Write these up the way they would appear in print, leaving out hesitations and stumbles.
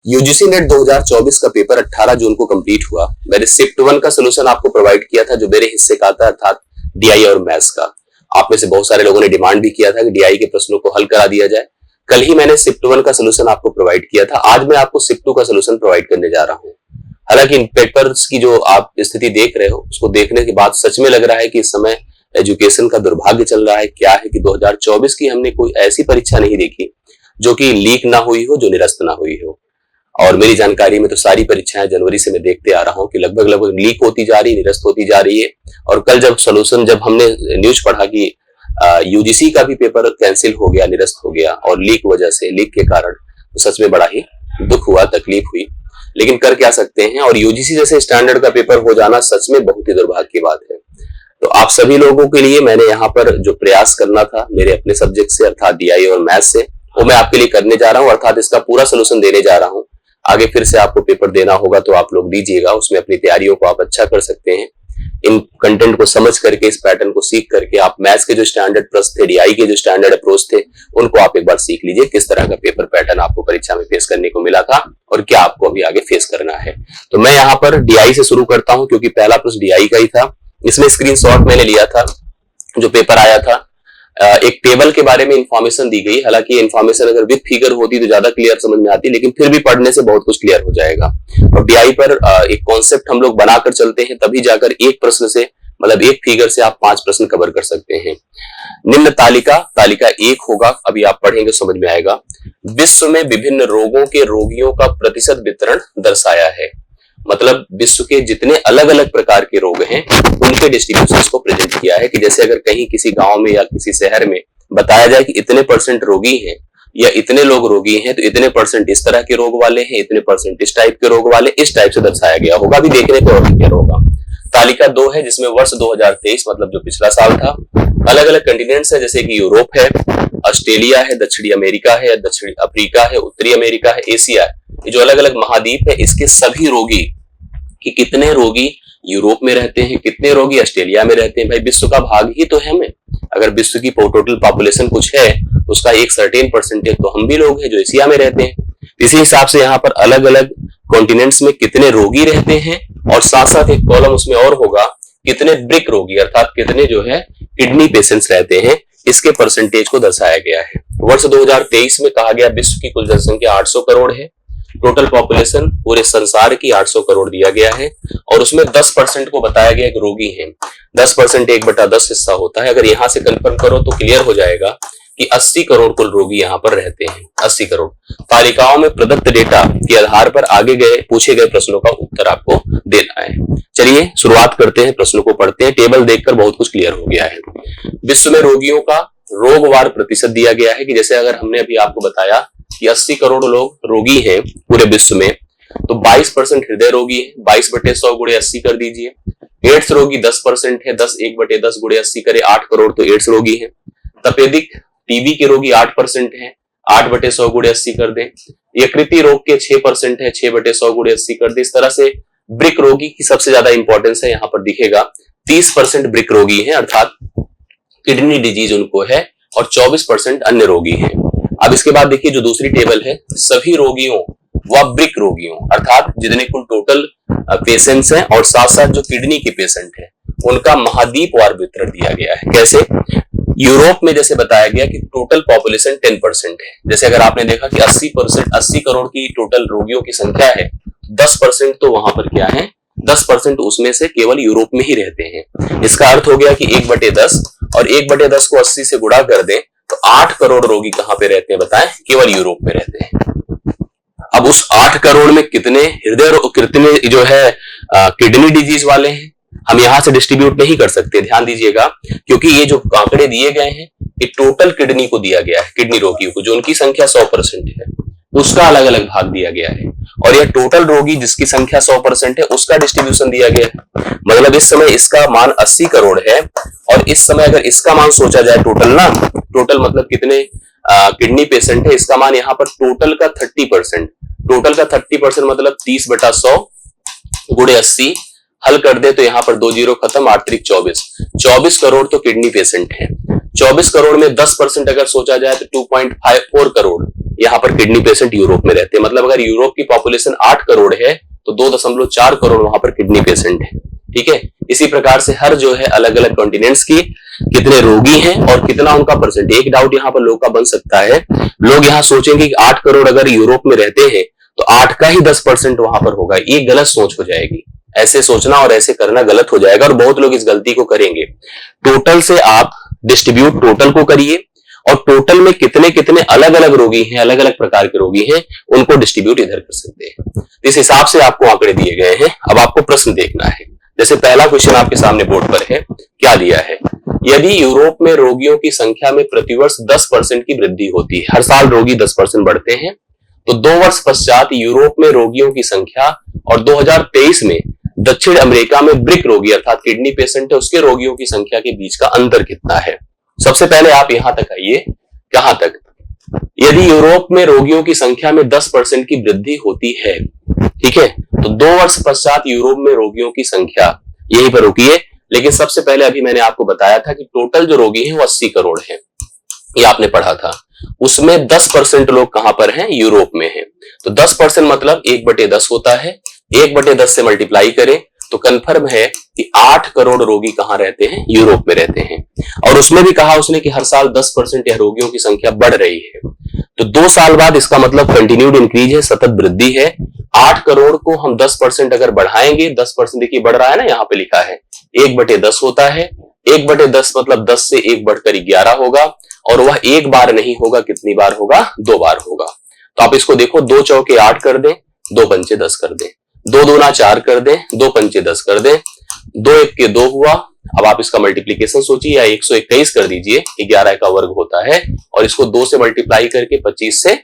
UGC net 2024 का paper 18 जून को complete हुआ। मैंने शिफ्ट 1 का सोल्यूशन आपको प्रोवाइड किया था जो मेरे हिस्से का था, अर्थात डीआई और मैथ्स का। आप में से बहुत सारे लोगों ने डिमांड भी किया था कि डीआई के प्रश्नों को हल करा दिया जाए। कल ही मैंने शिफ्ट 1 का सोल्यूशन आपको प्रोवाइड किया था, आज मैं आपको शिफ्ट 2 का सोल्यूशन प्रोवाइड करने जा रहा हूँ। हालांकि इन पेपर्स की जो आप स्थिति देख रहे हो उसको देखने के बाद सच में लग रहा है कि इस समय एजुकेशन का दुर्भाग्य चल रहा है। क्या है कि 2024 की हमने कोई ऐसी परीक्षा नहीं देखी जो कि लीक ना हुई हो, जो निरस्त ना हुई हो। और मेरी जानकारी में तो सारी परीक्षाएं जनवरी से मैं देखते आ रहा हूं कि लगभग लीक होती जा रही, निरस्त होती जा रही है। और कल जब हमने न्यूज पढ़ा कि यूजीसी का भी पेपर कैंसिल हो गया, निरस्त हो गया और लीक के कारण, तो सच में बड़ा ही दुख हुआ, तकलीफ हुई। लेकिन कर क्या सकते हैं, और यूजीसी जैसे स्टैंडर्ड का पेपर हो जाना सच में बहुत ही दुर्भाग्य की बात है। तो आप सभी लोगों के लिए मैंने यहाँ पर जो प्रयास करना था मेरे अपने सब्जेक्ट से, अर्थात डीआई और मैथ से, वो मैं आपके लिए करने जा रहा हूँ, अर्थात इसका पूरा सोल्यूशन देने जा रहा हूँ। आगे फिर से आपको पेपर देना होगा तो आप लोग दीजिएगा, उसमें अपनी तैयारियों को आप अच्छा कर सकते हैं। इन कंटेंट को समझ करके, इस पैटर्न को सीख करके आप मैथ्स के जो स्टैंडर्ड प्रश्न थे, डीआई के जो स्टैंडर्ड अप्रोच थे, उनको आप एक बार सीख लीजिए। किस तरह का पेपर पैटर्न आपको परीक्षा में फेस करने को मिला था और क्या आपको अभी आगे फेस करना है। तो मैं यहाँ पर डीआई से शुरू करता हूँ क्योंकि पहला प्रश्न डीआई का ही था। इसमें स्क्रीनशॉट मैंने लिया था, जो पेपर आया था एक टेबल के बारे में इंफॉर्मेशन दी गई। हालांकि इंफॉर्मेशन अगर विद फिगर होती तो ज्यादा क्लियर समझ में आती, लेकिन फिर भी पढ़ने से बहुत कुछ क्लियर हो जाएगा। और डीआई पर एक कॉन्सेप्ट हम लोग बनाकर चलते हैं, तभी जाकर एक प्रश्न से, मतलब एक फिगर से आप 5 प्रश्न कवर कर सकते हैं। निम्न तालिका 1 होगा, अभी आप पढ़ेंगे समझ में आएगा। विश्व में विभिन्न रोगों के रोगियों का प्रतिशत वितरण दर्शाया है। मतलब विश्व के जितने अलग अलग प्रकार के रोग हैं उनके डिस्ट्रीब्यूशंस को प्रेजेंट किया है, कि जैसे अगर कहीं किसी गांव में या किसी शहर में बताया जाए कि इतने % रोगी हैं या इतने लोग रोगी हैं, तो इतने % इस तरह के रोग वाले हैं, इतने % इस टाइप के रोग वाले, इस टाइप से दर्शाया गया होगा। अभी देखने को और क्लियर होगा। तालिका 2 है जिसमें वर्ष 2023 मतलब जो पिछला साल था, अलग अलग कंटिनेंट्स है, जैसे कि यूरोप है, ऑस्ट्रेलिया है, दक्षिणी अमेरिका है, दक्षिणी अफ्रीका है, उत्तरी अमेरिका है, एशिया है। ये जो अलग अलग महाद्वीप है, इसके सभी रोगी, कि कितने रोगी यूरोप में रहते हैं, कितने रोगी ऑस्ट्रेलिया में रहते हैं। भाई विश्व का भाग ही तो है हमें। अगर विश्व की टोटल पॉपुलेशन कुछ है, उसका एक सर्टेन परसेंटेज तो हम भी लोग हैं जो एशिया में रहते हैं। इसी हिसाब से यहाँ पर अलग अलग कॉन्टिनेंट्स में कितने रोगी रहते हैं, और साथ साथ एक कॉलम उसमें और होगा, कितने ब्रिक रोगी अर्थात कितने जो है किडनी पेशेंट्स रहते हैं, इसके परसेंटेज को दर्शाया गया है। वर्ष 2023 में कहा गया विश्व की कुल जनसंख्या 800 करोड़ है। टोटल पॉपुलेशन पूरे संसार की 800 करोड़ दिया गया है, और उसमें 10% को बताया गया कि रोगी हैं। 10% 1/10 हिस्सा होता है। अगर यहां से कंफर्म करो तो क्लियर हो जाएगा कि 80 करोड़ कुल रोगी यहाँ पर रहते हैं। 80 करोड़। तालिकाओं में प्रदत्त डेटा के आधार पर आगे पूछे गए प्रश्नों का उत्तर आपको देना है। चलिए शुरुआत करते हैं, प्रश्नों को पढ़ते हैं। टेबल देखकर बहुत कुछ क्लियर हो गया है। विश्व में रोगियों का रोगवार प्रतिशत दिया गया है, कि जैसे अगर हमने अभी आपको बताया कि 80 करोड़ लोग रोगी हैं पूरे विश्व में, तो 22% हृदय रोगी है। 22/100 गुणे 80 कर दीजिए। एड्स रोगी 10% है, 10 1/10 गुणे 80 करे 8 करोड़, तो एड्स रोगी है। तपेदिक टीबी के रोगी 8% है, 8/100 गुणे 80 कर दें। यकृति रोग के 6% है, 6/100 गुणे 80 कर दें। इस तरह से ब्रिक रोगी की सबसे ज्यादा इंपॉर्टेंस है, यहाँ पर दिखेगा 30% ब्रिक रोगी है, अर्थात किडनी डिजीज उनको है, और 24% अन्य रोगी हैं। अब इसके बाद देखिए जो दूसरी टेबल है, सभी रोगियों व ब्रिक रोगियों अर्थात जितने कुल टोटल पेशेंट्स हैं और साथ साथ जो किडनी के पेशेंट हैं, उनका महाद्वीपवार वितरण दिया गया है। कैसे? यूरोप में जैसे बताया गया कि टोटल पॉपुलेशन 10% है। जैसे अगर आपने देखा कि 80 करोड़ की टोटल रोगियों की संख्या है, 10% तो वहां पर क्या है, 10% उसमें से केवल यूरोप में ही रहते हैं। इसका अर्थ हो गया कि 1/10, और 1/10 को 80 से गुणा कर दें तो 8 करोड़ रोगी कहां पे रहते हैं बताएं? केवल यूरोप में रहते हैं। अब उस 8 करोड़ में कितने कितने जो है किडनी डिजीज वाले हैं, हम यहां से डिस्ट्रीब्यूट नहीं कर सकते, ध्यान दीजिएगा, क्योंकि ये जो आंकड़े दिए गए हैं ये टोटल किडनी को दिया गया है। किडनी रोगियों को जो उनकी संख्या 100% है उसका अलग अलग भाग दिया गया है, और यह टोटल रोगी जिसकी संख्या 100% है उसका डिस्ट्रीब्यूशन दिया गया है। मतलब इस समय इसका मान 80 करोड़ है, और इस समय अगर इसका मान सोचा जाए टोटल मतलब कितने किडनी पेशेंट है, इसका मान यहाँ पर टोटल का 30% मतलब 30/100 गुणे 80 हल कर दे तो यहाँ पर 2 जीरो खत्म, 8 त्रिक 24 करोड़ तो किडनी पेशेंट है। 24 करोड़ में 10% अगर सोचा जाए तो 2.54 करोड़, यहाँ पर किडनी पेशेंट यूरोप में रहते हैं। मतलब अगर यूरोप की पॉपुलेशन 8 करोड़ है तो 2.4 करोड़ वहां पर किडनी पेशेंट है। ठीक है, इसी प्रकार से हर जो है अलग अलग कॉन्टिनेंट्स की कितने रोगी हैं और कितना उनका परसेंट। एक डाउट यहाँ पर लोगों का बन सकता है, लोग यहाँ सोचेंगे कि 8 करोड़ अगर यूरोप में रहते हैं तो 8 का ही 10% वहां पर होगा। ये गलत सोच हो जाएगी, ऐसे सोचना और ऐसे करना गलत हो जाएगा और बहुत लोग इस गलती को करेंगे। टोटल से आप डिस्ट्रीब्यूट टोटल को करिए और टोटल में कितने कितने अलग अलग रोगी हैं, अलग अलग प्रकार के रोगी हैं, उनको डिस्ट्रीब्यूट इधर कर सकते हैं। इस हिसाब से आपको आंकड़े दिए गए हैं। अब आपको प्रश्न देखना है। जैसे पहला क्वेश्चन आपके सामने बोर्ड पर है, क्या दिया है, यदि यूरोप में रोगियों की संख्या में प्रतिवर्ष 10% की वृद्धि होती है, हर साल रोगी 10% बढ़ते हैं, तो 2 वर्ष पश्चात यूरोप में रोगियों की संख्या और 2023 में दक्षिण अमेरिका में ब्रिक रोगी अर्थात किडनी पेशेंट है उसके रोगियों की संख्या के बीच का अंतर कितना है। सबसे पहले आप यहां तक आइए, कहां तक, यदि यूरोप में रोगियों की संख्या में 10% की वृद्धि होती है, ठीक है, तो 2 वर्ष पश्चात यूरोप में रोगियों की संख्या, यहीं पर रुकिए। लेकिन सबसे पहले अभी मैंने आपको बताया था कि टोटल जो रोगी हैं वो 80 करोड़ हैं, ये आपने पढ़ा था। उसमें 10% लोग कहां पर हैं, यूरोप में हैं। तो 10% मतलब 1/10 होता है, 1/10 से मल्टीप्लाई करें तो कंफर्म है कि 8 करोड़ रोगी कहां रहते हैं, यूरोप में रहते हैं। और उसमें भी कहा उसने कि हर साल 10% यह रोगियों की संख्या बढ़ रही है। तो 2 साल बाद इसका मतलब कंटिन्यूड इंक्रीज है, सतत वृद्धि है। 8 करोड़ को हम 10% अगर बढ़ाएंगे, 10% देखिए बढ़ रहा है ना, यहाँ पे लिखा है 1/10 होता है। 1/10 मतलब 10 से 1 बढ़कर 11 होगा और वह एक बार नहीं होगा, कितनी बार होगा, 2 बार होगा। तो आप इसको देखो, 2 चौके 8 कर दें, 2 पंचे 10 कर दें, 2 दूना 4 कर दें, 2 पंचे 10 कर दें, 2 1 के 2 हुआ। अब आप इसका मल्टीप्लीकेशन सोचिए, या 121 कर दीजिए, 11 का वर्ग होता है, और इसको 2 से मल्टीप्लाई करके 25 से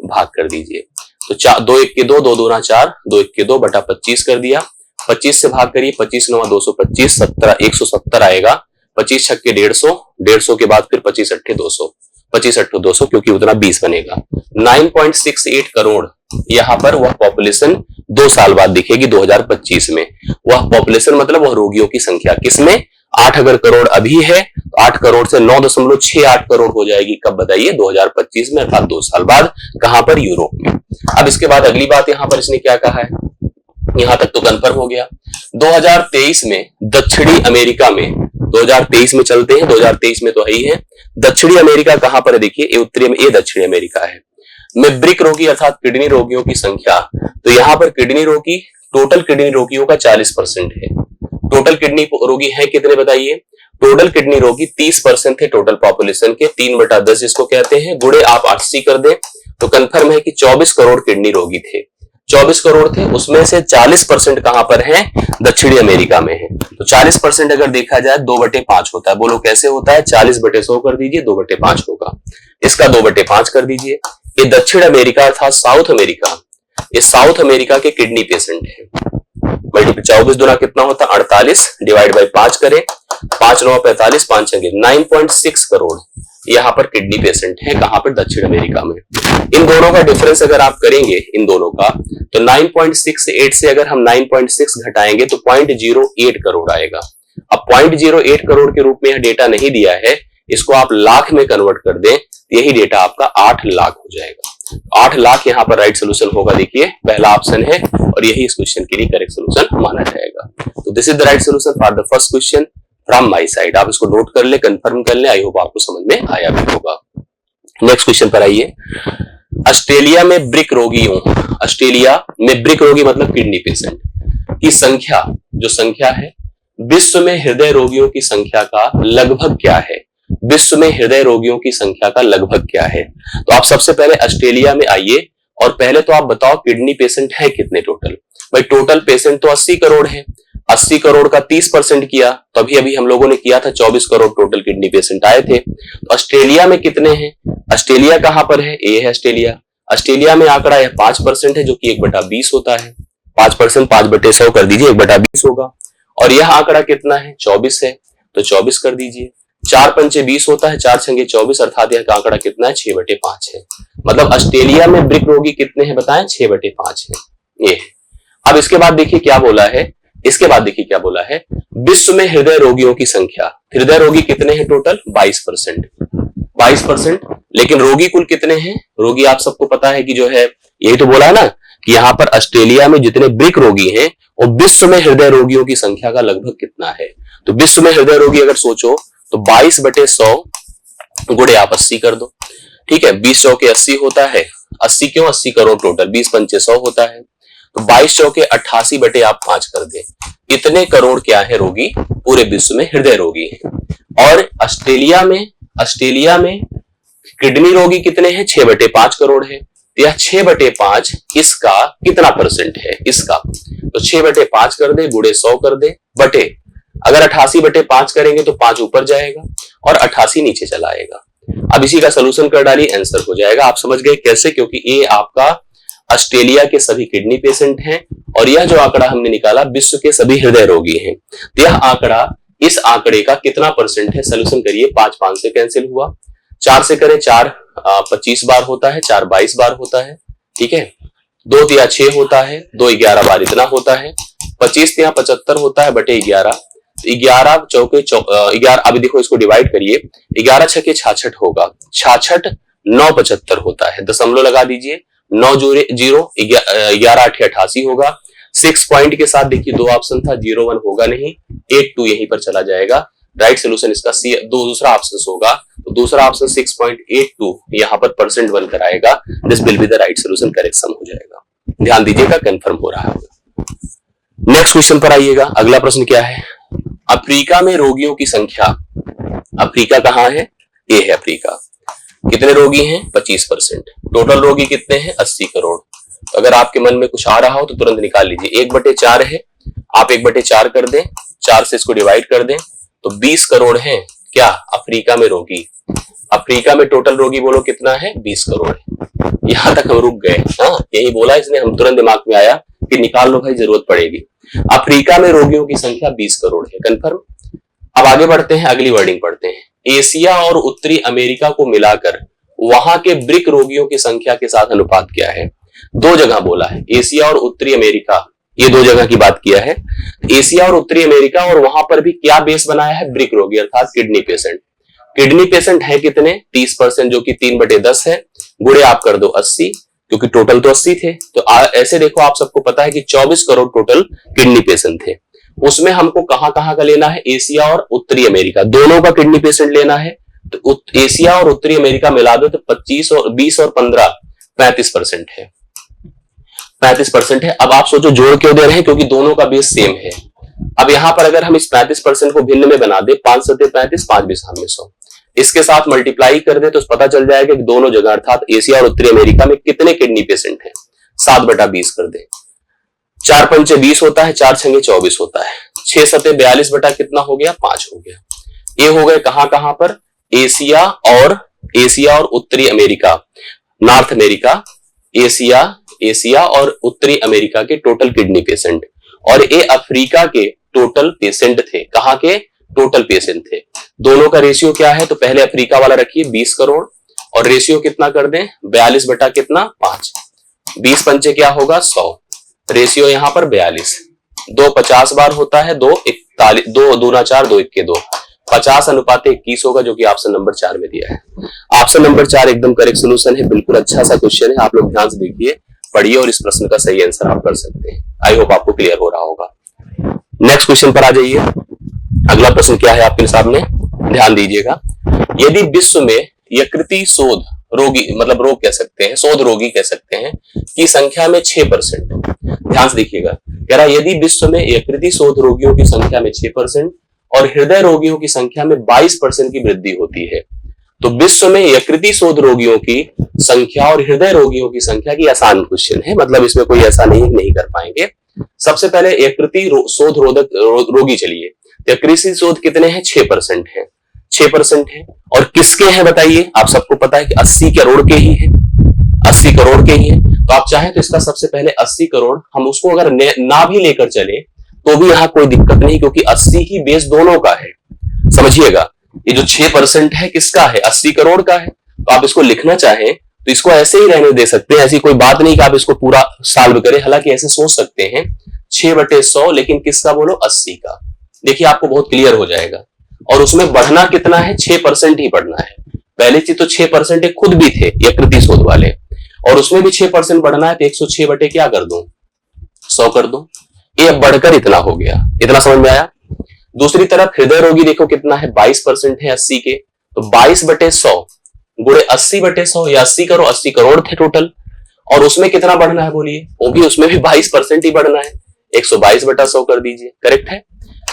भाग कर दीजिए। तो 2 1 के 2, 2 दूना 4, 2 1 के 2 बटा 25 कर दिया। 25 से भाग करिए, 25 9 225, 170 आएगा। 25 छक्के 150, 150 के बाद फिर 25 अट्ठे 200, 25 अट्ठे 200 क्योंकि उतना 20 बनेगा। 9.68 करोड़ यहाँ पर वह पॉपुलेशन 2 साल बाद दिखेगी 2025 में। वह पॉपुलेशन मतलब वह रोगियों की संख्या किसमें, 8 अगर करोड़ अभी है तो 8 करोड़ से 9.68 करोड़ हो जाएगी। कब बताइए, 2025 में, अर्थात 2 साल बाद। कहां पर, यूरोप में। अब इसके बाद अगली बात यहां पर इसने क्या कहा है, यहां तक तो कंफर्म हो गया। 2023 में दक्षिणी अमेरिका में, 2023 में चलते हैं, 2023 में तो है ही है। दक्षिणी अमेरिका कहां पर है, देखिए ये उत्तरी में, ये दक्षिणी अमेरिका है, में ब्रिक रोगी अर्थात किडनी रोगियों की संख्या, तो यहां पर किडनी रोगी, टोटल किडनी रोगियों का 40% है। टोटल किडनी रोगी है कितने बताइए, टोटल किडनी रोगी 30% है टोटल पॉपुलेशन के। 3/10 जिसको कहते हैं, गुणे आप 80 कर दें तो कंफर्म है कि 24 करोड़ किडनी रोगी थे। 24 करोड़ थे, उसमें से 40% कहां पर है, दक्षिणी अमेरिका में है। तो 40% अगर देखा जाए 2/5 होता है। बोलो कैसे होता है, 40/100 कर दीजिए, 2/5 होगा। इसका 2/5 कर दीजिए। ये दक्षिण अमेरिका अर्थात साउथ अमेरिका, ये साउथ अमेरिका के किडनी पेशेंट है। मल्टीपल 24 दुना कितना होता है, 48, डिवाइड बाई 5 करें, 5 9 45, 5 6 9.6 करोड़ यहाँ पर किडनी पेशेंट है। कहां पर, दक्षिण अमेरिका में। इन दोनों का डिफरेंस अगर आप करेंगे, इन दोनों का, तो 9.68 से अगर हम 9.6 घटाएंगे तो 0.08 करोड़ आएगा। अब 0.08 करोड़ के रूप में यह डेटा नहीं दिया है, इसको आप लाख में कन्वर्ट कर दें, यही डेटा आपका 8 लाख हो जाएगा। 8 लाख यहाँ पर राइट सोल्यूशन होगा। देखिए पहला ऑप्शन है और यही इस क्वेश्चन के लिए करेक्ट सोल्यूशन माना जाएगा। तो this is the right solution for the first question from my side. आप इसको नोट कर ले, कंफर्म कर ले, आई होप आपको समझ में आया भी होगा। नेक्स्ट क्वेश्चन पर आइए। ऑस्ट्रेलिया में ब्रिक रोगियों, ऑस्ट्रेलिया में ब्रिक रोगी मतलब किडनी पेशेंट की संख्या, जो संख्या है, विश्व में हृदय रोगियों की संख्या का लगभग क्या है, विश्व में हृदय रोगियों की संख्या का लगभग क्या है। तो आप सबसे पहले ऑस्ट्रेलिया में आइए और पहले तो आप बताओ किडनी पेशेंट है कितने टोटल। भाई टोटल पेशेंट तो 80 करोड़ है, 80 करोड़ का 30% किया तो अभी हम लोगों ने किया था 24 करोड़ टोटल किडनी पेशेंट आए थे। तो ऑस्ट्रेलिया में कितने हैं, ऑस्ट्रेलिया कहां पर है, ये है ऑस्ट्रेलिया। ऑस्ट्रेलिया में आंकड़ा यह 5% है जो कि 1/20 होता है। 5% 5/100 कर दीजिए, 1/20 होगा। और यह आंकड़ा कितना है, 24 है, तो 24 कर दीजिए। 4 पंचे 20 होता है, 4 छंगे 24, अर्थात यह आंकड़ा कितना है, 6/5 है। मतलब ऑस्ट्रेलिया में ब्रिक रोगी कितने हैं बताएं, 6/5 है। ये अब इसके बाद देखिए क्या बोला है, इसके बाद देखिए क्या बोला है, विश्व में हृदय रोगियों की संख्या, हृदय रोगी कितने हैं टोटल, 22%। 22%, लेकिन रोगी कुल कितने हैं? रोगी आप सबको पता है कि जो है, यही तो बोला है ना कि यहाँ पर ऑस्ट्रेलिया में जितने ब्रिक रोगी हैं और विश्व में हृदय रोगियों की संख्या का लगभग कितना है? तो विश्व में हृदय रोगी अगर सोचो तो 22/100 गुणे आप 80 कर दो। ठीक है, 20 चौके 80 होता है। 80 क्यों? 80 करोड़ टोटल, 20 पंचे 100 होता है। तो 22 चौके 88 बटे आप 5 कर दे। इतने करोड़ क्या है रोगी पूरे विश्व में हृदय रोगी हैं। और ऑस्ट्रेलिया में किडनी रोगी कितने हैं? 6/5 करोड़ है। यह 6/5 इसका कितना परसेंट है? इसका तो 6/5 कर दे, गुणे 100 कर दे, बटे अगर 88/5 करेंगे तो 5 ऊपर जाएगा और 88 नीचे चला आएगा। अब इसी का सोल्यूशन कर डालिए, आंसर हो जाएगा। आप समझ गए कैसे? क्योंकि ये आपका ऑस्ट्रेलिया के सभी किडनी पेशेंट हैं और यह जो आंकड़ा हमने निकाला विश्व के सभी हृदय रोगी हैं। तो यह आंकड़ा, इस आंकड़े का कितना परसेंट है? सोल्यूशन करिए। 5 5 से कैंसिल हुआ, 4 से करें 4 25 बार होता है, 4 22 बार होता है। ठीक है, 2 तिया 6 होता है, 2 11 बार इतना होता है। 25 तिया 75 होता है बटे 11, 11 चौके 11। अभी देखो इसको डिवाइड करिए, 11 छके 66 होगा, 66 9 75 होता है। दशमलव लगा दीजिए, 9 जोड़े 0, 11 8 88 होगा। 6 पॉइंट के साथ देखिए 2 ऑप्शन था, 0 1 होगा नहीं, 8 2 यहीं पर चला जाएगा। राइट सोल्यूशन इसका सी, दूसरा ऑप्शन होगा। तो दूसरा ऑप्शन 6.82 यहाँ पर परसेंट बनकर आएगा। This will be the right solution, correct sum हो जाएगा। ध्यान दीजिएगा, कंफर्म हो रहा है। नेक्स्ट क्वेश्चन पर आइएगा। अगला प्रश्न क्या है? अफ्रीका में रोगियों की संख्या, अफ्रीका कहाँ है? ये है अफ्रीका। कितने रोगी हैं? 25%। टोटल रोगी कितने हैं? 80 करोड़। तो अगर आपके मन में कुछ आ रहा हो तो तुरंत निकाल लीजिए। 1/4 है, आप 1/4 कर दें, 4 से इसको डिवाइड कर दें तो 20 करोड़ हैं क्या अफ्रीका में रोगी। अफ्रीका में टोटल रोगी बोलो कितना है? 20 करोड़ है। यहां तक हम रुक गए। हाँ, यही बोला इसने, हम तुरंत दिमाग में आया कि निकाल लो भाई, जरूरत पड़ेगी। अफ्रीका में रोगियों की संख्या 20 करोड़ है, कंफर्म। अब आगे बढ़ते हैं, अगली वर्डिंग पढ़ते हैं। एशिया और उत्तरी अमेरिका को मिलाकर वहां के ब्रिक रोगियों की संख्या के साथ अनुपात क्या है? 2 जगह बोला है, एशिया और उत्तरी अमेरिका, ये 2 जगह की बात किया है। एशिया और उत्तरी अमेरिका, और वहां पर भी क्या बेस बनाया है? ब्रिक रोगी अर्थात किडनी पेशेंट। किडनी पेशेंट है कितने? 30%, जो कि 3/10 है। गुणे आप कर दो 80, क्योंकि टोटल तो 80 थे। तो ऐसे देखो, आप सबको पता है कि 24 करोड़ टोटल किडनी पेशेंट थे। उसमें हमको कहां कहां का लेना है? एशिया और उत्तरी अमेरिका, दोनों का किडनी पेशेंट लेना है। तो एशिया और उत्तरी अमेरिका मिला दो तो 25 और 20 और 15 35% है। 35% है। अब आप सोचो जोड़ क्यों दे रहे हैं? क्योंकि दोनों का बेस सेम है। अब यहां पर अगर हम इस 35% को भिन्न में बना दे, 5 7 35, 5 20 100, इसके साथ मल्टीप्लाई कर दे तो पता चल जाएगा कि दोनों जगह अर्थात एशिया और उत्तरी अमेरिका में कितने किडनी पेशेंट हैं। 7/20 कर दे, 4 पंचे 20 होता है, 4 छंगे 24 होता है, 6 सते 42 बटा कितना हो गया? 5 हो गया। ये हो गए कहां कहां पर? एशिया और उत्तरी अमेरिका, नॉर्थ अमेरिका, एशिया और उत्तरी अमेरिका के टोटल किडनी पेशेंट। और ये अफ्रीका के टोटल पेशेंट थे। कहां के? टोटल पेशेंट थे। दोनों का रेशियो क्या है? तो पहले अफ्रीका वाला रखिए 20 करोड़ और रेशियो कितना कर दें? 42 बटा कितना? 5। 20 पंचे क्या होगा? 100। रेशियो यहां पर 42। 2 50 बार होता है, 2 41, 2 दूना 4, 2 1 2, 50/21 होगा, जो कि ऑप्शन नंबर 4 में दिया है। ऑप्शन नंबर 4 एकदम करेक्ट सोल्यूशन है। बिल्कुल अच्छा सा क्वेश्चन है, आप लोग ध्यान से देखिए, पढ़िए और इस प्रश्न का सही आंसर आप कर सकते हैं। आई होप आपको क्लियर हो रहा होगा। नेक्स्ट क्वेश्चन पर आ जाइए। अगला प्रश्न क्या है आपके सामने? ध्यान दीजिएगा। यदि विश्व में यकृति शोध रोगी, मतलब रोग कह सकते हैं, शोध रोगी कह सकते हैं, की संख्या में 6%, ध्यान से देखिएगा, कह रहा यदि विश्व में यकृति शोध रोगियों की संख्या में 6% और हृदय रोगियों की संख्या में 22% की वृद्धि होती है, तो विश्व में यकृति शोध रोगियों की संख्या और हृदय रोगियों की संख्या की आसान क्वेश्चन है, मतलब इसमें कोई ऐसा नहीं कर पाएंगे। सबसे पहले यकृति शोध रोगी, चलिए यकृति शोध कितने हैं? 6% है, 6% है। और किसके हैं बताइए? आप सबको पता है कि 80 करोड़ के ही है, 80 करोड़ के ही है। तो आप चाहें तो इसका सबसे पहले 80 करोड़ हम उसको अगर ना भी लेकर चले तो भी यहाँ कोई दिक्कत नहीं, क्योंकि 80 ही बेस दोनों का है। समझिएगा, ये जो 6% है किसका है? 80 करोड़ का है। तो आप इसको लिखना चाहें तो इसको ऐसे ही रहने दे सकते हैं, ऐसी कोई बात नहीं कि आप इसको पूरा सॉल्व करें। हालांकि ऐसे सोच सकते हैं 6/100, लेकिन किसका बोलो? 80 का। देखिए आपको बहुत क्लियर हो जाएगा। और उसमें बढ़ना कितना है? 6% ही बढ़ना है। पहली चीज तो 6% एक खुद भी थे यकृति शोध वाले, और उसमें भी 6% बढ़ना है तो 106 बटे क्या कर दूं, 100 कर दूं। ये अब बढ़कर इतना हो गया, इतना समझ में आया। दूसरी तरफ हृदय रोगी देखो कितना है, 22% है 80 के, तो 22 बटे 100 गुणे 80 बटे 100 या 80 करो, 80 करोड़ थे टोटल, और उसमें कितना बढ़ना है बोलिए, वो भी उसमें भी 22% ही बढ़ना है, 122 बटा 100 कर दीजिए, करेक्ट है।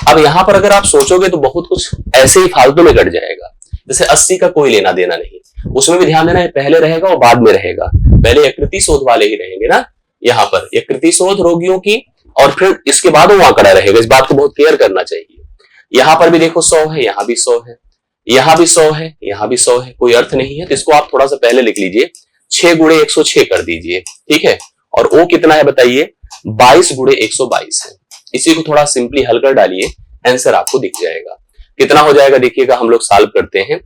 अब यहां पर अगर आप सोचोगे तो बहुत कुछ ऐसे ही फालतू में कट जाएगा, जैसे 80 का कोई लेना देना नहीं, उसमें भी ध्यान देना है पहले रहेगा और बाद में रहेगा, पहले यकृति शोध वाले ही रहेंगे ना, यहाँ पर यकृति शोध रोगियों की, और फिर इसके बाद वो आंकड़ा रहेगा, इस बात को बहुत क्लियर करना चाहिए। यहाँ पर भी देखो 100 है, यहाँ भी 100 है, यहाँ भी 100 है, यहाँ भी 100 है, कोई अर्थ नहीं है, तो इसको आप थोड़ा सा पहले लिख लीजिए, 6 गुणे 106 कर दीजिए, ठीक है। और वो कितना है बताइए, 22 गुणे 122 है। इसी को थोड़ा सिंपली हल कर डालिए, आंसर आपको दिख जाएगा। कितना हो जाएगा देखिएगा, हम लोग सॉल्व करते हैं।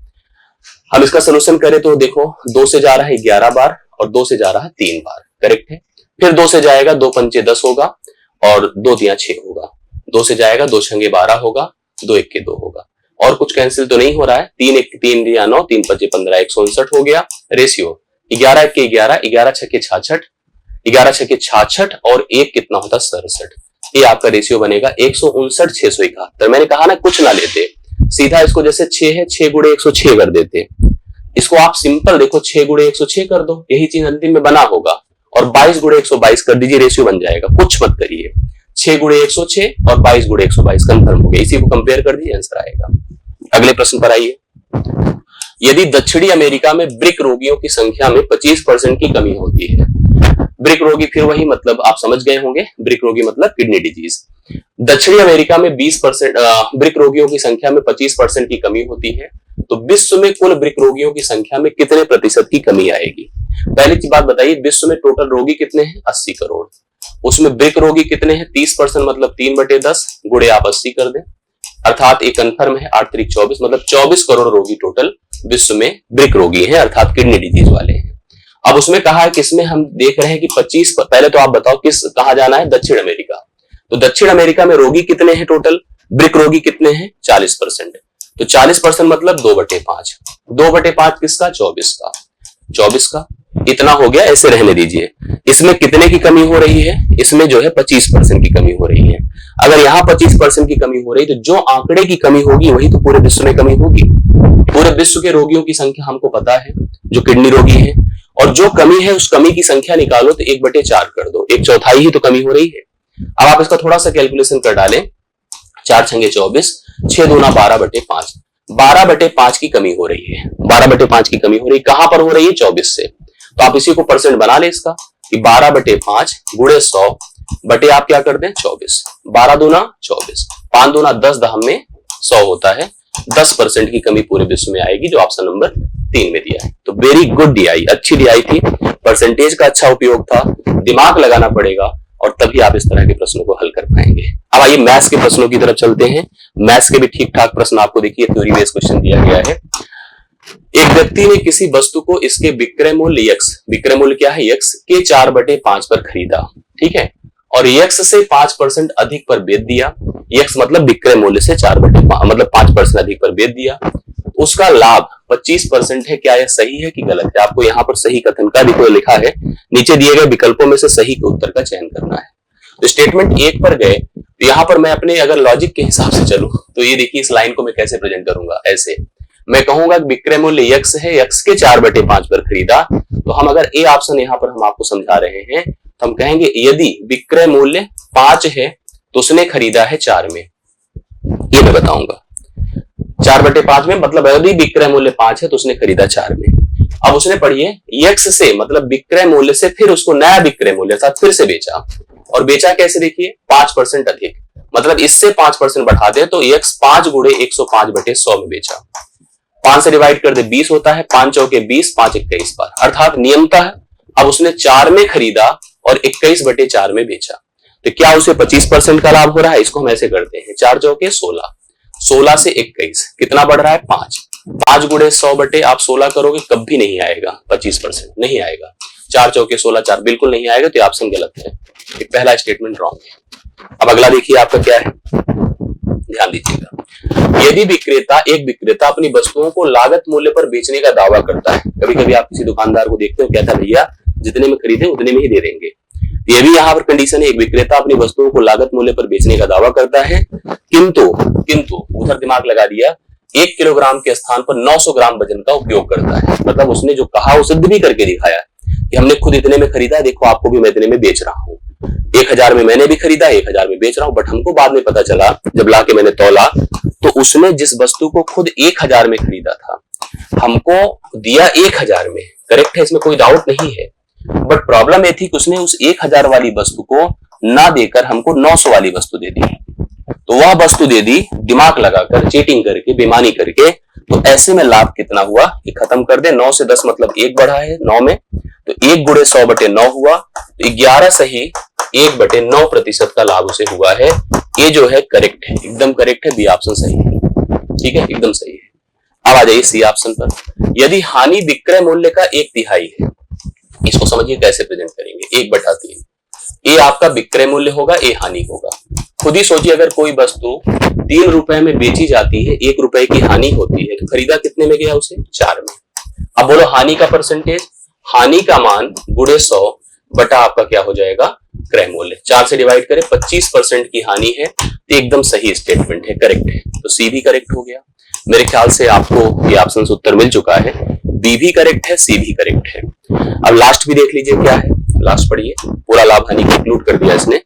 हम इसका सोल्यूशन करें तो देखो 2 से जा रहा है 11 बार और 2 से जा रहा है 3 बार, करेक्ट है। फिर 2 से जाएगा, 2 पंचे 10 होगा और 2 तिया 6 होगा, 2 से जाएगा 2 छंगे 12 होगा, 2 इक्के 2 होगा, और कुछ कैंसिल तो नहीं हो रहा है, 3 एक 3 या 9, 3 पंचे 15, 159 हो गया। रेशियो 11 के 11, 11 छक्के 66, 11 छक्के 66 और 1 कितना होता 67, ये आपका रेशियो बनेगा 159 671। मैंने कहा ना कुछ ना लेते, सीधा इसको जैसे 6 है 6 गुणे 106 कर देते, इसको आप सिंपल देखो 6 गुणे 106 कर दो, यही चीज अंतिम में बना होगा, और 22 गुणे 122 कर दीजिए, रेशियो बन जाएगा, कुछ मत करिए, 6 गुणे 106 और 22 गुणे 122 कंफर्म हो गया, इसी को कंपेयर कर दीजिए, आंसर आएगा। अगले प्रश्न पर आइए। यदि दक्षिणी अमेरिका में ब्रिक रोगियों की संख्या में 25% की कमी होती है, ब्रिक रोगी फिर वही मतलब आप समझ गए होंगे, ब्रिक रोगी मतलब किडनी डिजीज। दक्षिणी अमेरिका में 20% ब्रिक रोगियों की संख्या में 25% की कमी होती है, तो विश्व में कुल ब्रिक रोगियों की संख्या में कितने प्रतिशत की कमी आएगी। पहली चीज बात बताइए, विश्व में टोटल रोगी कितने हैं, 80 करोड़, उसमें ब्रिक रोगी कितने हैं, 30% मतलब 3 बटे 10 गुणे आप 80 कर दें, अर्थात एक कन्फर्म है 8 3 24, मतलब 24 करोड़ रोगी टोटल विश्व में ब्रिक रोगी हैं, अर्थात किडनी डिजीज वाले हैं। अब उसमें कहा है किसमें, हम देख रहे हैं कि 25, पहले तो आप बताओ किस कहा जाना है, दक्षिण अमेरिका। तो दक्षिण अमेरिका में रोगी कितने हैं टोटल, ब्रिक रोगी कितने हैं 40%, तो 40% मतलब 2 बटे 5, 2 बटे 5 किसका, 24 का, 24 का, इतना हो गया, ऐसे रहने दीजिए। इसमें कितने की कमी हो रही है, इसमें जो है 25% की कमी हो रही है। अगर यहाँ 25% की कमी हो रही है तो जो आंकड़े की कमी होगी वही तो पूरे विश्व में कमी होगी। पूरे विश्व के रोगियों की संख्या हमको पता है जो किडनी रोगी है, और जो कमी है उस कमी की संख्या निकालो तो 1/4 कर दो, 1/4 ही तो कमी हो रही है। अब आप इसका थोड़ा सा कैलकुलेशन कर डालें, 4 छंगे 24, 6 दूना 12/5, 12/5 की कमी हो रही है, 12/5 की कमी हो रही है, कहां पर हो रही है, 24 से। तो आप इसी को परसेंट बना ले इसका कि 12/5 गुणे 100 बटे आप क्या कर दें 24, 12 दूना 24, 5 दूना 10, दहम में 100 होता है, 10% की कमी पूरे विश्व में आएगी, जो ऑप्शन नंबर 3 में दिया है। तो वेरी गुड डीआई, अच्छी डीआई थी, परसेंटेज का अच्छा उपयोग था, दिमाग लगाना पड़ेगा और तभी आप इस तरह के प्रश्नों को हल कर पाएंगे। अब आइए मैथ्स के प्रश्नों की तरफ चलते हैं। मैथ्स के भी ठीक ठाक प्रश्न आपको देखिए, थ्योरी बेस्ड क्वेश्चन दिया गया है। एक व्यक्ति ने किसी वस्तु को इसके विक्रय मूल्य यक्स, विक्रय मूल्य क्या है यक्स के 4/5 पर खरीदा, ठीक है, और यक्स से 5% अधिक पर बेच दिया, यक्स मतलब विक्रय मूल्य से 4/5 मतलब 5% अधिक पर बेच दिया, उसका लाभ 25% है। क्या यह सही है कि गलत है? आपको यहाँ पर सही कथन का देखो लिखा है, नीचे दिए गए विकल्पों में से सही के उत्तर का चयन करना है। तो स्टेटमेंट 1 पर गए तो यहाँ पर मैं अपने अगर लॉजिक के हिसाब से चलूं तो ये देखिए इस लाइन को मैं कैसे प्रेजेंट करूंगा, ऐसे मैं कहूंगा विक्रय मूल्य यक्स है, यक्स के 4/5 पर खरीदा, तो हम अगर ए ऑप्शन यहाँ पर हम आपको समझा रहे हैं तो हम कहेंगे यदि विक्रय मूल्य 5 है तो उसने खरीदा है 4 में, ये मैं बताऊंगा। 4/5 में मतलब यदि विक्रय मूल्य 5 है तो उसने खरीदा 4 में। अब उसने पढ़िए यक्स से मतलब विक्रय मूल्य से फिर उसको नया विक्रय मूल्य साथ फिर से बेचा, और बेचा कैसे देखिए 5% अधिक, मतलब इससे 5% बढ़ा दे तो यक्स 5 गुणे 105/100 में बेचा, 5 से डिवाइड कर दे 20 होता है, 5 चौके 20, 5 21 बार, अर्थात नियमतः अब उसने 4 में खरीदा और 21/4 में बेचा, तो क्या उसे 25% का लाभ हो रहा है? इसको हम ऐसे करते हैं 4 चौके 16, 16 से 21 कितना बढ़ रहा है 5, 5 गुणे 100 बटे आप 16 करोगे कभी नहीं आएगा 25%, नहीं आएगा, 4 चौके 16, 4 बिल्कुल नहीं आएगा, तो ऑप्शन गलत है, पहला स्टेटमेंट रॉन्ग है। अब अगला देखिए आपका क्या है, ध्यान दीजिएगा। यदि एक विक्रेता अपनी वस्तुओं को लागत मूल्य पर बेचने का दावा करता है, कभी कभी आप किसी दुकानदार को देखते हो, कहता है भैया जितने में खरीदे उतने में ही दे देंगे। ये भी यहाँ पर कंडीशन है, एक विक्रेता अपनी वस्तुओं को लागत मूल्य पर बेचने का दावा करता है, किंतु उधर दिमाग लगा दिया 1 किलोग्राम के स्थान पर 900 ग्राम वजन का उपयोग करता है। मतलब उसने जो कहा वो सिद्ध भी करके दिखाया कि हमने खुद इतने में खरीदा, देखो आपको भी मैं इतने में बेच रहा हूँ, 1000 में मैंने भी खरीदा, 1000 में बेच रहा हूँ। बट हमको बाद में पता चला जब लाके मैंने तौला तो उसने जिस वस्तु को खुद 1000 में खरीदा था हमको दिया 1000 में। करेक्ट है, इसमें कोई डाउट नहीं है। बट प्रॉब्लम ये थी कि उसने उस 1000 वाली वस्तु को ना देकर हमको 900 वाली वस्तु दे दी। तो वह वस्तु दे दी दिमाग लगाकर, चीटिंग करके, बेईमानी करके। तो ऐसे में लाभ कितना हुआ कि खत्म कर दे, 9 से 10 मतलब 1 बढ़ा है 9 में, तो 1 गुणे 100/9 हुआ, तो 11 सही 1/9% का लाभ उसे हुआ है। ये जो है करेक्ट है, एकदम करेक्ट है, बी ऑप्शन सही है। ठीक है, एकदम सही है। अब आ जाइए सी ऑप्शन पर। यदि हानि विक्रय मूल्य का 1/3 है, इसको समझिए कैसे प्रेजेंट करेंगे। 1/3 ए आपका विक्रय मूल्य होगा, ए हानि होगा। खुद ही सोचिए, अगर कोई वस्तु 3 रुपए में बेची जाती है, 1 रुपए की हानि होती है, तो खरीदा कितने में गया उसे? 4 में। अब बोलो हानि का परसेंटेज, हानि का मान गुणे 100 बटा आपका क्या हो जाएगा? क्रय मूल्य। 4 से डिवाइड करें, 25% की हानि है, तो एकदम सही स्टेटमेंट है, करेक्ट है। तो सी भी करेक्ट हो गया। मेरे ख्याल से आपको ये ऑप्शन से उत्तर मिल चुका है। बी भी करेक्ट है, सी भी करेक्ट है। अब लास्ट भी देख लीजिए क्या है, लास्ट पढ़िए, पूरा लाभ हानि को इंक्लूड कर दिया इसने।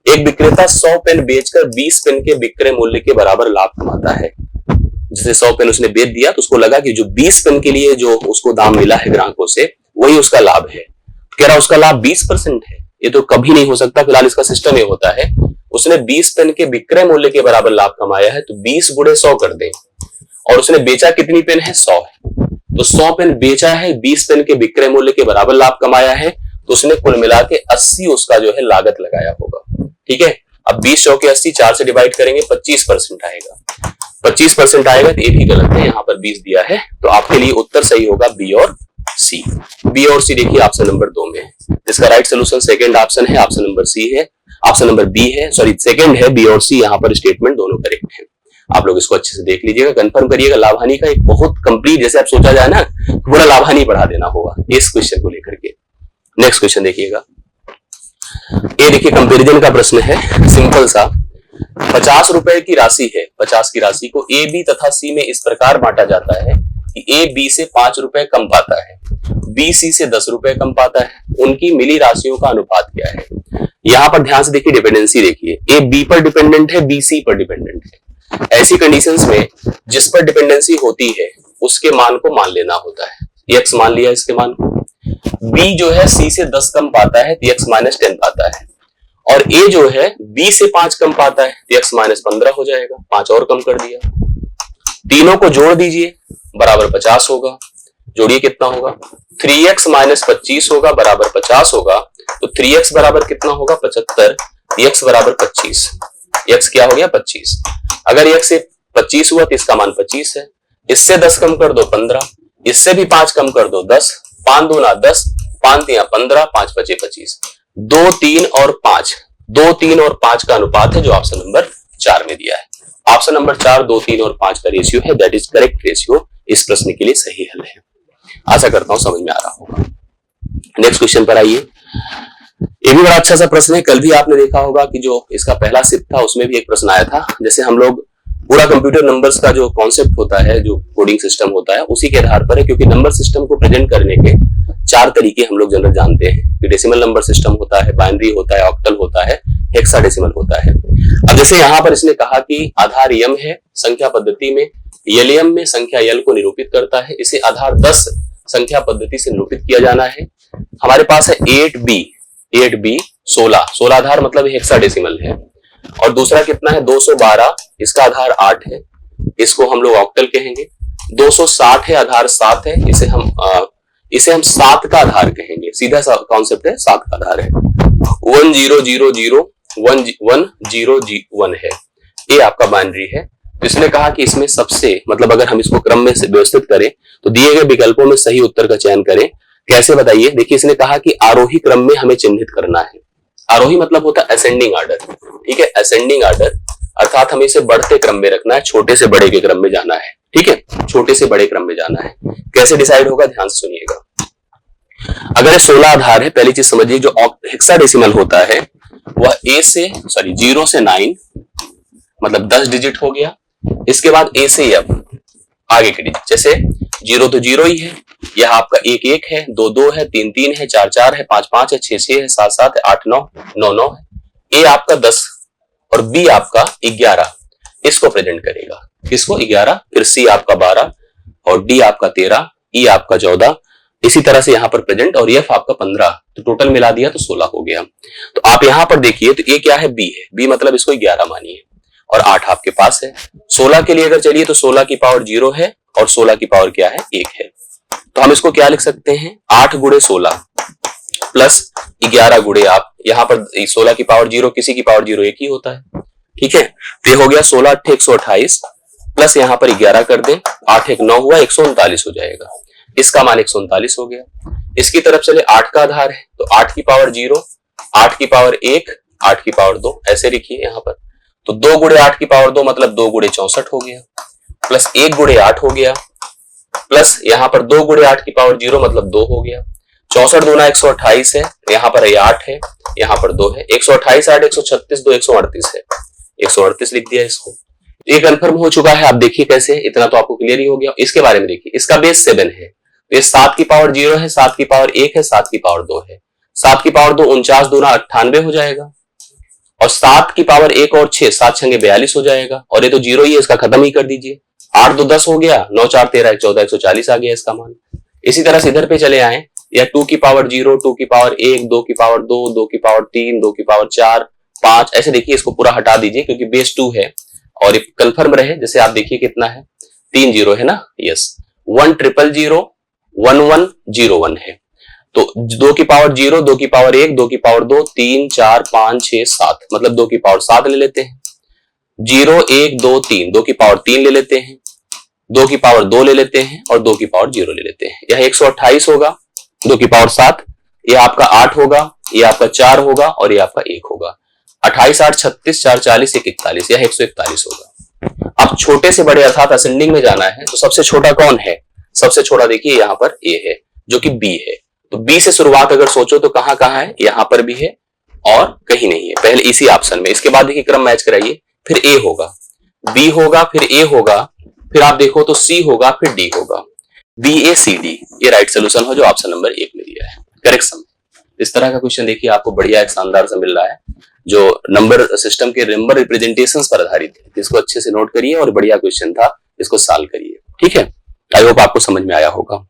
एक विक्रेता 100 पेन बेचकर 20 पेन के विक्रय मूल्य के बराबर लाभ कमाता है। जैसे 100 पेन उसने बेच दिया तो उसको लगा कि जो 20 पेन के लिए जो उसको दाम मिला है ग्राहकों से, वही उसका लाभ है। कह रहा उसका लाभ 20% है। ये तो कभी नहीं हो सकता, फिलहाल इसका सिस्टम ये होता है, उसने 20 पेन के विक्रय मूल्य के बराबर लाभ कमाया है, तो 20 गुणे 100 कर दें। और उसने बेचा कितनी पेन है? 100 है। तो 100 पेन बेचा है, 20 पेन के विक्रय मूल्य के बराबर लाभ कमाया है, तो उसने कुल मिला के 80 उसका जो है लागत लगाया होगा। ठीक है, अब 20 100 के 80, 4 से डिवाइड करेंगे, 25% आएगा। 25% आएगा, तो ये भी गलत है, यहाँ पर 20 दिया है। तो आपके लिए उत्तर सही होगा बी और सी। बी और सी देखिए ऑप्शन नंबर 2 में है। इसका राइट सोल्यूशन सेकंड ऑप्शन है, ऑप्शन नंबर सी है, ऑप्शन नंबर बी है, सॉरी सेकंड है, बी और सी। यहाँ पर स्टेटमेंट दोनों करेक्ट है। आप लोग इसको अच्छे से देख लीजिएगा, कंफर्म करिएगा। लाभ हानि का एक बहुत कंप्लीट, जैसे आप सोचा जाए ना, पूरा लाभ हानि पढ़ा देना होगा इस क्वेश्चन को लेकर के। नेक्स्ट क्वेश्चन देखिएगा, ये देखिए कंपैरिजन का प्रश्न है, सिंपल सा। 50 रुपए की राशि है, 50 की राशि को ए, बी तथा सी में इस प्रकार बांटा जाता है कि ए बी से 5 रुपए कम पाता है, बी सी से 10 रुपए कम पाता है। उनकी मिली राशियों का अनुपात क्या है? यहाँ पर ध्यान से देखिए, डिपेंडेंसी देखिए, ए बी पर डिपेंडेंट है, बी सी पर डिपेंडेंट है। ऐसी कंडीशंस में जिस पर डिपेंडेंसी होती है उसके मान को मान लेना होता है। एक्स मान लिया इसके मान को। बी जो है सी से 10 कम पाता है, तो एक्स माइनस 10 पाता है। और ए जो है बी से 5 कम पाता है, तो एक्स माइनस 15 हो जाएगा, 5 और कम कर दिया। तीनों को जोड़ दीजिए, बराबर 50 होगा। जोड़िए कितना होगा? 3x माइनस 25 होगा, बराबर 50 होगा। तो 3x बराबर कितना होगा? 75। x बराबर 25। x क्या हो गया? 25। अगर x से 25 हुआ तो इसका मान 25 है। इससे 10 कम कर दो 15, इससे भी 5 कम कर दो 10, 5 दूना 10, 5 तिया 15, 5 बचे 25। 2 3 और 5, 2 3 और 5 का अनुपात है जो ऑप्शन नंबर 4 में दिया है। ऑप्शन नंबर 4 2 3 और 5 का रेशियो है, दैट इज करेक्ट रेशियो। इस प्रश्न के लिए सही हल है। आशा करता हूं समझ में आ रहा होगा। नेक्स्ट क्वेश्चन पर आइए। ये भी बड़ा अच्छा सा प्रश्न है। कल भी आपने देखा होगा कि जो इसका पहला शिफ्ट था उसमें भी एक प्रश्न आया था। जैसे हम लोग पूरा कंप्यूटर नंबर्स का जो कॉन्सेप्ट होता है, जो कोडिंग सिस्टम होता है, उसी के आधार पर है, क्योंकि नंबर सिस्टम को प्रेजेंट करने के 4 तरीके हम लोग जनरल जानते हैं। डेसिमल नंबर सिस्टम होता है, बाइनरी होता है, ऑक्टल होता है, हेक्साडेसिमल होता है। अब जैसे यहाँ पर इसने कहा कि आधार यम है, संख्या पद्धति में यम में संख्या यल को निरूपित करता है, इसे आधार 10 संख्या पद्धति से निरूपित किया जाना है। हमारे पास है 8b 16 आधार मतलब हेक्साडेसिमल है। और दूसरा कितना है? 212, इसका आधार 8 है, इसको हम लोग ऑक्टल कहेंगे। 260 है, आधार 7 है, इसे हम 7 का आधार कहेंगे। सीधा सा कॉन्सेप्ट है, 7 का आधार है। 1000 है, ये आपका बाइनरी है। तो इसने कहा कि इसमें सबसे, मतलब अगर हम इसको क्रम में से व्यवस्थित करें तो दिए गए विकल्पों में सही उत्तर का चयन करें। कैसे बताइए? देखिए, इसने कहा कि आरोही क्रम में हमें चिन्हित करना है। आरोही मतलब होता है असेंडिंग ऑर्डर, ठीक है, असेंडिंग ऑर्डर। अर्थात हमें इसे बढ़ते क्रम में रखना है, छोटे से बड़े के क्रम में जाना है। ठीक है, छोटे से बड़े क्रम में जाना है। कैसे डिसाइड होगा, ध्यान से सुनिएगा। अगर 16 आधार है, पहली चीज समझिए, जो हेक्साडेसिमल होता है वह 0 से 9 मतलब 10 डिजिट हो गया। इसके बाद A से F आगे के डिजिट, जैसे 0 तो 0 ही है, यह आपका 1 1 है, 2 2 है, 3 3 है, 4 4 है, 5 5 है, 6 6 है, 7 7 है, 8 9 9 9 है। A आपका 10 और B आपका 11 इसको प्रेजेंट करेगा। किसको? 11। फिर C आपका 12 और D आपका 13, E आपका 14, इसी तरह से यहाँ पर प्रेजेंट, और F आपका 15। तो टोटल मिला दिया तो 16 हो गया। तो आप यहाँ पर देखिए तो A क्या है? B है। B मतलब इसको 11 मानिए और 8 आपके पास है। 16 के लिए अगर चलिए तो 16 की पावर 0 है और 16 की पावर क्या है? 1 है। तो हम इसको क्या लिख सकते हैं? 8 गुणे 16 प्लस 11 गुणे आप, यहाँ पर 16 की पावर 0, किसी की पावर 0 1 ही होता है। ठीक है, तो हो गया 16 8 128 प्लस यहाँ पर 11 कर दें, 8 1 9 हुआ, 139 हो जाएगा। इसका मान 139 हो गया। इसकी तरफ चले 8 का आधार है तो 8 की पावर 0, 8 की पावर 1, 8 की पावर 2, ऐसे लिखिए यहाँ पर। तो 2 गुणे 8 की पावर 2 मतलब 2 गुणे 64 हो गया, प्लस 1 गुणे 8 हो गया, प्लस यहाँ पर 2 गुणे 8 की पावर 0 मतलब 2 हो गया। 64 दूना 128 है, यहाँ पर 8 है, यहाँ पर 2 है। 128 8 136 2 138 है, 138 लिख दिया इसको। ये कंफर्म हो चुका है। आप देखिए कैसे, इतना तो आपको क्लियर ही हो गया। इसके बारे में देखिए, इसका बेस 7 है, तो ये 7 की पावर 0 है, 7 की पावर 1 है, 7 की पावर 2 है। 7 की पावर 2 49 दूना 98 हो जाएगा, और 7 की पावर 1 और 6 7 छंगे 42 हो जाएगा, और ये तो 0 ही है, इसका खत्म ही कर दीजिए। 8 2 10 हो गया, 9 4 13 14 140 आ गया इसका मान। इसी तरह से इधर पे चले आए, या 2 की पावर 0, 2 की पावर 1, 2 की पावर 2, 2 की पावर 3, 2 की पावर 4 5, ऐसे देखिए। इसको पूरा हटा दीजिए क्योंकि बेस 2 है और कंफर्म रहे। जैसे आप देखिए कितना है, 3 0 है ना, यस। 1 0 0 1 1 0 1 है, तो 2 की पावर 0, 2 की पावर 1, 2 की पावर 2, 3 4 5 6 7 मतलब 2 की पावर 7 ले लेते हैं। 0 1 2 3, 2 की पावर 3 ले लेते हैं, 2 की पावर 2 ले लेते हैं और 2 की पावर 0 ले लेते हैं। यह 128 होगा, 2 की पावर 7, यह आपका 8 होगा, यह आपका 4 होगा और यह आपका 1 होगा। 28 8 36 4 40 1 41, यह 141 होगा। अब छोटे से बड़े अर्थात असेंडिंग में जाना है, तो सबसे छोटा कौन है? सबसे छोटा देखिए यहाँ पर A है जो कि B है। तो B से शुरुआत अगर सोचो तो कहां कहां है? यहाँ पर भी है और कहीं नहीं है, पहले इसी ऑप्शन में। इसके बाद देखिए क्रम मैच कराइए, फिर A होगा, B होगा, फिर A होगा, फिर आप देखो तो C होगा, फिर D होगा। BACD ये राइट सोल्यूशन हो जो ऑप्शन नंबर 1 में दिया है, करेक्ट सम। इस तरह का क्वेश्चन देखिए आपको बढ़िया एक शानदार सा मिल रहा है जो नंबर सिस्टम के नंबर रिप्रेजेंटेशंस पर आधारित है। इसको अच्छे से नोट करिए और बढ़िया क्वेश्चन था, इसको सॉल्व करिए। ठीक है, आई होप आपको समझ में आया होगा।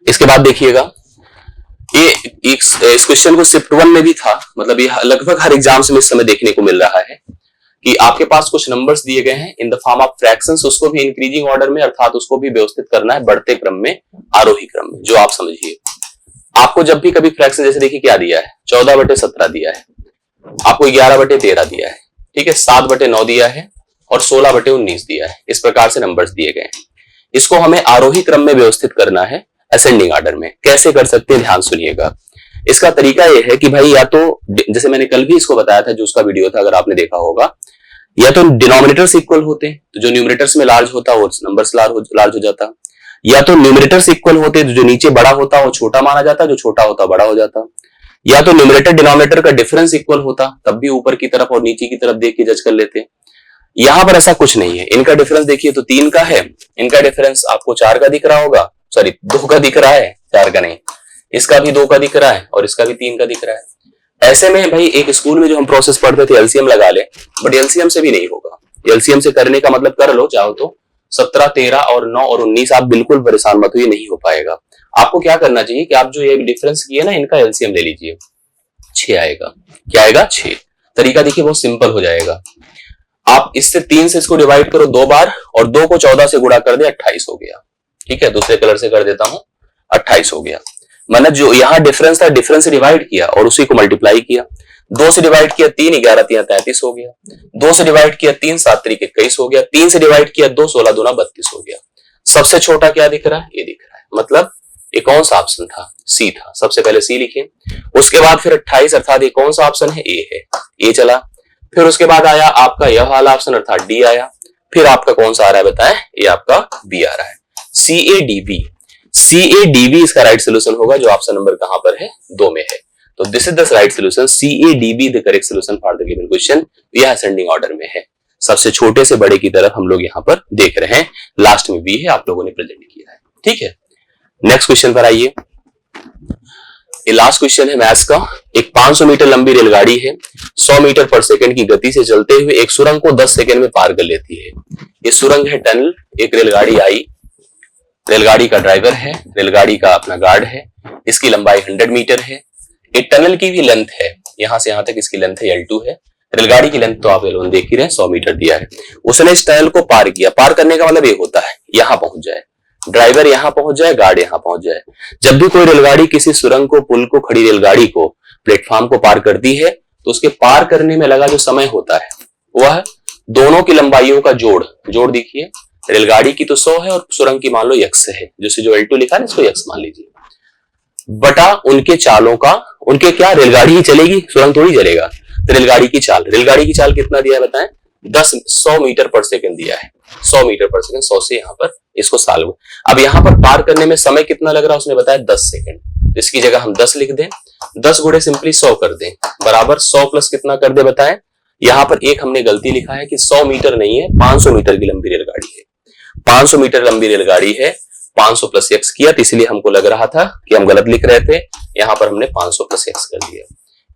इसके बाद देखिएगा, ये इस क्वेश्चन को शिफ्ट 1 में भी था, मतलब ये लगभग हर एग्जाम में इस समय देखने को मिल रहा है कि आपके पास कुछ नंबर्स दिए गए हैं in the form of fractions, उसको भी इंक्रीजिंग ऑर्डर में, अर्थात उसको भी व्यवस्थित करना है बढ़ते क्रम में, आरोही क्रम में। जो आप समझिए, आपको जब भी कभी फ्रैक्शन, जैसे देखिए क्या दिया है, 14/17 दिया है, आपको 11/13 दिया है, ठीक है, 7/9 दिया है और 16/19 दिया है। इस प्रकार से नंबर्स दिए गए हैं। इसको हमें आरोही क्रम में व्यवस्थित करना है, असेंडिंग ऑर्डर में। कैसे कर सकते हैं, ध्यान सुनिएगा। इसका तरीका यह है कि भाई, या तो जैसे मैंने कल भी इसको बताया था, जो उसका वीडियो था अगर आपने देखा होगा, या तो डिनोमिनेटर्स इक्वल होते हैं तो जो न्यूमरेटर्स में लार्ज होता वो नंबर्स लार्ज हो जाता, या तो न्यूमरेटर्स इक्वल होते तो जो नीचे बड़ा होता वो छोटा माना जाता, जो छोटा होता बड़ा हो जाता, या तो न्यूमरेटर डिनोमिनेटर का डिफरेंस इक्वल होता, तब भी ऊपर की तरफ और नीचे की तरफ देख के जज कर लेते। यहां पर ऐसा कुछ नहीं है। इनका डिफरेंस देखिए तो 3 का है, इनका डिफरेंस आपको 4 का दिख रहा होगा, सॉरी 2 का दिख रहा है, 4 का नहीं। इसका भी 2 का दिख रहा है और इसका भी 3 का दिख रहा है। ऐसे में भाई एक स्कूल में जो हम प्रोसेस पढ़ते थे एलसीएम लगा ले, बट एलसीएम से भी नहीं होगा। एलसीएम से करने का मतलब कर लो चाहो तो 17 13 और 9 और 19, आप बिल्कुल परेशान मत होइए, नहीं हो पाएगा। आपको क्या करना चाहिए कि आप जो ये डिफरेंस किए ना, इनका एलसीएम ले लीजिए, 6 आएगा। क्या आएगा? 6। तरीका देखिए बहुत सिंपल हो जाएगा। आप इससे 3 से इसको डिवाइड करो 2 बार और 2 को 14 से गुणा कर दे, 28 हो गया। ठीक है, दूसरे कलर से कर देता हूं, 28 हो गया। मैंने जो यहाँ डिफरेंस था, डिफरेंस से डिवाइड किया और उसी को मल्टीप्लाई किया। 2 से डिवाइड किया 3, 11 3 33 हो गया। 2 से डिवाइड किया 3, 7 3 21 हो गया। 3 से डिवाइड किया 2, 16 दूना 32 हो गया। सबसे छोटा क्या दिख रहा है? ये दिख रहा है। मतलब ये कौन सा ऑप्शन था? सी था। सबसे पहले सी लिखे, उसके बाद फिर 28, अर्थात ये कौन सा ऑप्शन है? ए है। ए चला, फिर उसके बाद आया आपका यह वाला ऑप्शन अर्थात डी आया। फिर आपका कौन सा आ रहा है बताएं, ये आपका बी आ रहा है, CADB। CADB इसका राइट सोल्यूशन होगा, जो ऑप्शन नंबर कहां पर है, 2 में है। तो this is the right solution, CADB the correct solution for the given question. यह असेंडिंग ऑर्डर में है, सबसे छोटे से बड़े की तरफ हम लोग यहाँ पर देख रहे हैं, लास्ट में बी है, आप लोगों ने प्रेजेंट किया है। ठीक है, नेक्स्ट क्वेश्चन पर आइए। ये लास्ट क्वेश्चन है मैथ्स का। एक 500 मीटर लंबी रेलगाड़ी है, 100 मीटर पर सेकंड की गति से चलते हुए एक सुरंग को 10 सेकंड में पार कर लेती है। ये सुरंग है टनल, एक रेलगाड़ी आई, रेलगाड़ी का ड्राइवर है, रेलगाड़ी का अपना गार्ड है, इसकी लंबाई 100 मीटर है। एक टनल की भी लेंथ है, यहां से यहां तक इसकी लेंथ है L2 है। रेलगाड़ी की लेंथ तो आप L1 देख ही रहे हैं, 100 मीटर दिया है। उसने इस टनल को पार किया, पार करने का मतलब ये होता है यहां पहुंच जाए, ड्राइवर यहां पहुंच जाए, गार्ड यहां पहुंच जाए। जब भी कोई रेलगाड़ी किसी सुरंग को, पुल को, खड़ी रेलगाड़ी को, प्लेटफॉर्म को पार करती है, तो उसके पार करने में लगा जो समय होता है वह दोनों की लंबाइयों का जोड़ देखिए, रेलगाड़ी की तो 100 है और सुरंग की मान लो x है, जैसे जो L2 लिखा है इसको x मान लीजिए, बटा उनके चालों का, उनके क्या, रेलगाड़ी ही चलेगी, सुरंग थोड़ी चलेगा, तो रेलगाड़ी की चाल कितना दिया है बताएं, 100 मीटर पर सेकंड दिया है, 100 मीटर पर सेकंड, 100 से यहाँ पर इसको साल। अब यहाँ पर पार करने में समय कितना लग रहा है उसने बताया 10 सेकंड, तो इसकी जगह हम 10 लिख दें, 10 गुणे सिंपली 100 कर दें, बराबर 100 प्लस कितना कर दे बताएं। यहाँ पर एक हमने गलती लिखा है कि 100 मीटर नहीं है, 500 मीटर की लंबी रेलगाड़ी है, 500 मीटर लंबी रेलगाड़ी है, 500 प्लस x किया, तो इसलिए हमको लग रहा था कि हम गलत लिख रहे थे, यहाँ पर हमने 500 प्लस x कर दिया।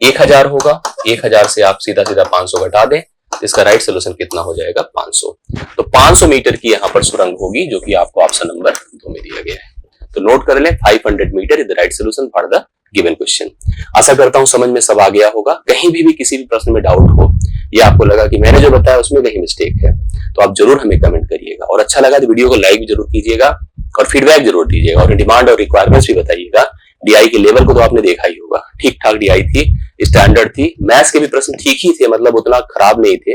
1000 होगा, 1000 से आप सीधा 500 घटा दें, इसका राइट सोल्यूशन कितना हो जाएगा 500। तो 500 मीटर की यहाँ पर सुरंग होगी, जो कि आपको ऑप्शन नंबर 2 में दिया गया है। तो नोट कर लें, 500 meter is the right solution for the given question. आशा करता हूं समझ में सब आ गया होगा। कहीं भी किसी भी प्रश्न में डाउट हो या आपको लगा कि मैंने जो बताया उसमें कहीं मिस्टेक है, तो आप जरूर हमें कमेंट करिएगा, और अच्छा लगा तो वीडियो को लाइक जरूर कीजिएगा और फीडबैक जरूर दीजिएगा, और डिमांड और रिक्वायरमेंट्स भी बताइएगा। DI के लेवल को तो आपने देखा ही होगा, ठीक ठाक DI थी, स्टैंडर्ड थी। मैथ्स के भी प्रश्न ठीक ही थे, मतलब उतना खराब नहीं थे,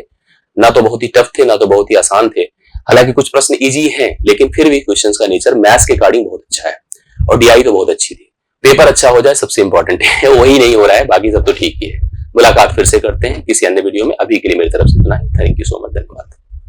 ना तो बहुत ही टफ थे, ना तो बहुत ही आसान थे। हालांकि कुछ प्रश्न इजी हैं, लेकिन फिर भी क्वेश्चंस का नेचर मैथ्स के अकॉर्डिंग बहुत अच्छा है, और DI तो बहुत अच्छी थी। पेपर अच्छा हो जाए सबसे इंपॉर्टेंट है, वही नहीं हो रहा है, बाकी सब तो ठीक ही है। मुलाकात फिर से करते हैं किसी अन्य वीडियो में। अभी के लिए मेरी तरफ से इतना ही। थैंक यू सो मच, धन्यवाद।